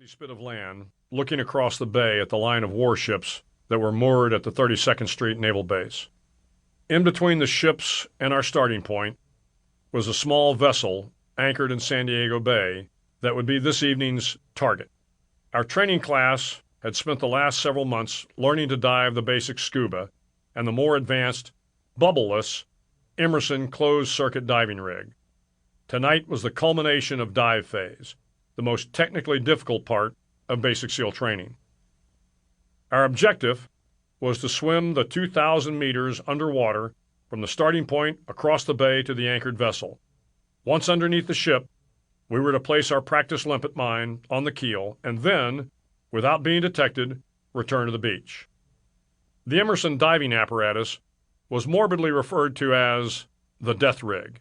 spit of land, looking across the bay at the line of warships that were moored at the 32nd Street Naval Base. In between the ships and our starting point was a small vessel anchored in San Diego Bay that would be this evening's target. Our training class had spent the last several months learning to dive the basic scuba and the more advanced, bubbleless Emerson closed-circuit diving rig. Tonight was the culmination of dive phase, the most technically difficult part of basic SEAL training. Our objective was to swim the 2,000 meters underwater from the starting point across the bay to the anchored vessel. Once underneath the ship, we were to place our practice limpet mine on the keel and then, without being detected, return to the beach. The Emerson diving apparatus was morbidly referred to as the death rig.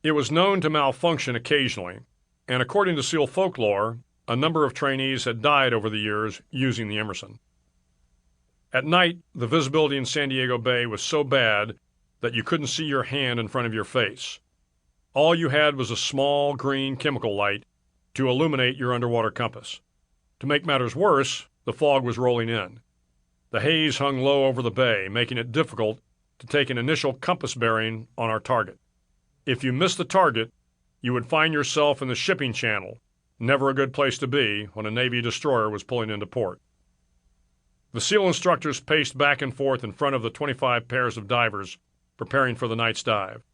It was known to malfunction occasionally, and according to SEAL folklore, a number of trainees had died over the years using the Emerson. At night, the visibility in San Diego Bay was so bad that you couldn't see your hand in front of your face. All you had was a small green chemical light to illuminate your underwater compass. To make matters worse, the fog was rolling in. The haze hung low over the bay, making it difficult to take an initial compass bearing on our target. If you missed the target, you would find yourself in the shipping channel, never a good place to be when a Navy destroyer was pulling into port. The SEAL instructors paced back and forth in front of the 25 pairs of divers preparing for the night's dive.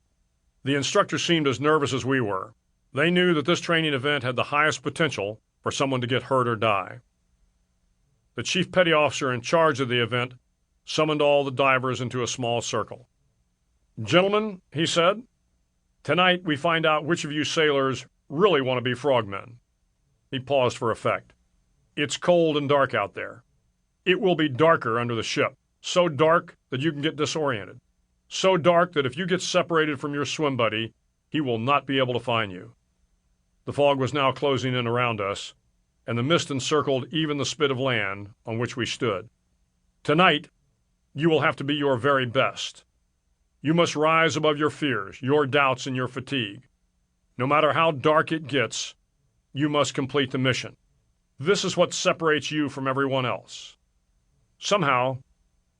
The instructors seemed as nervous as we were. They knew that this training event had the highest potential for someone to get hurt or die. The chief petty officer in charge of the event summoned all the divers into a small circle. "Gentlemen," he said, "tonight we find out which of you sailors really want to be frogmen." He paused for effect. "It's cold and dark out there. It will be darker under the ship, so dark that you can get disoriented. So dark that if you get separated from your swim buddy, he will not be able to find you." The fog was now closing in around us, and the mist encircled even the spit of land on which we stood. "Tonight, you will have to be your very best. You must rise above your fears, your doubts, and your fatigue. No matter how dark it gets, you must complete the mission. This is what separates you from everyone else." Somehow,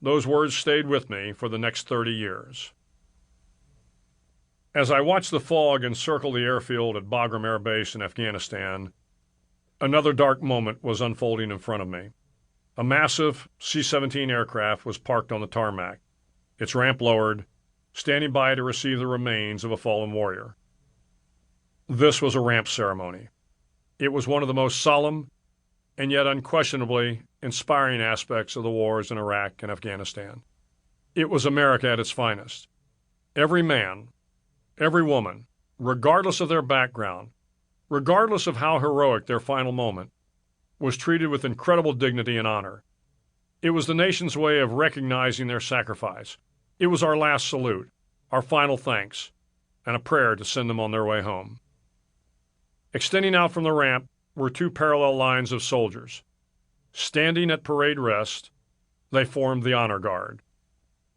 those words stayed with me for the next 30 years. As I watched the fog encircle the airfield at Bagram Air Base in Afghanistan, another dark moment was unfolding in front of me. A massive C-17 aircraft was parked on the tarmac, its ramp lowered, standing by to receive the remains of a fallen warrior. This was a ramp ceremony. It was one of the most solemn and yet unquestionably inspiring aspects of the wars in Iraq and Afghanistan. It was America at its finest. Every man, every woman, regardless of their background, regardless of how heroic their final moment, was treated with incredible dignity and honor. It was the nation's way of recognizing their sacrifice. It was our last salute, our final thanks, and a prayer to send them on their way home. Extending out from the ramp were two parallel lines of soldiers. Standing at parade rest, they formed the honor guard.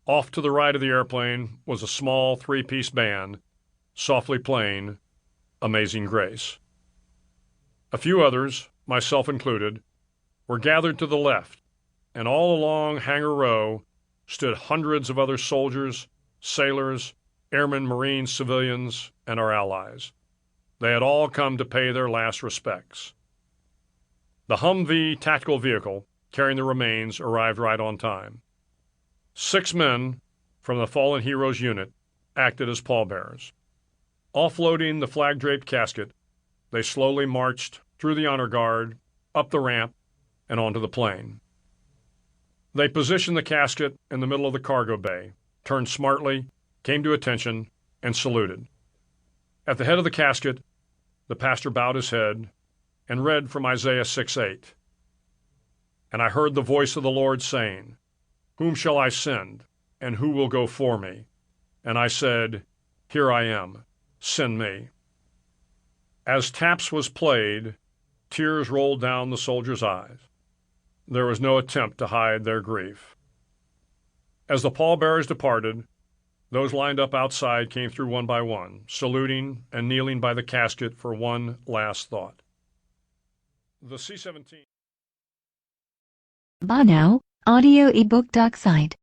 Off to the right of the airplane was a small three-piece band, softly playing Amazing Grace. A few others, myself included, were gathered to the left, and all along Hangar Row stood hundreds of other soldiers, sailors, airmen, Marines, civilians, and our allies. They had all come to pay their last respects. The Humvee tactical vehicle carrying the remains arrived right on time. 6 men from the Fallen Heroes unit acted as pallbearers. Offloading the flag-draped casket, they slowly marched through the honor guard, up the ramp, and onto the plane. They positioned the casket in the middle of the cargo bay, turned smartly, came to attention, and saluted. At the head of the casket, the pastor bowed his head and read from Isaiah 6:8. "And I heard the voice of the Lord saying, 'Whom shall I send, and who will go for me?' And I said, 'Here I am, send me.'" As taps was played, tears rolled down the soldiers' eyes. There was no attempt to hide their grief. As the pallbearers departed, those lined up outside came through one by one, saluting and kneeling by the casket for one last thought. The C-17. Bono, audio ebook doc site.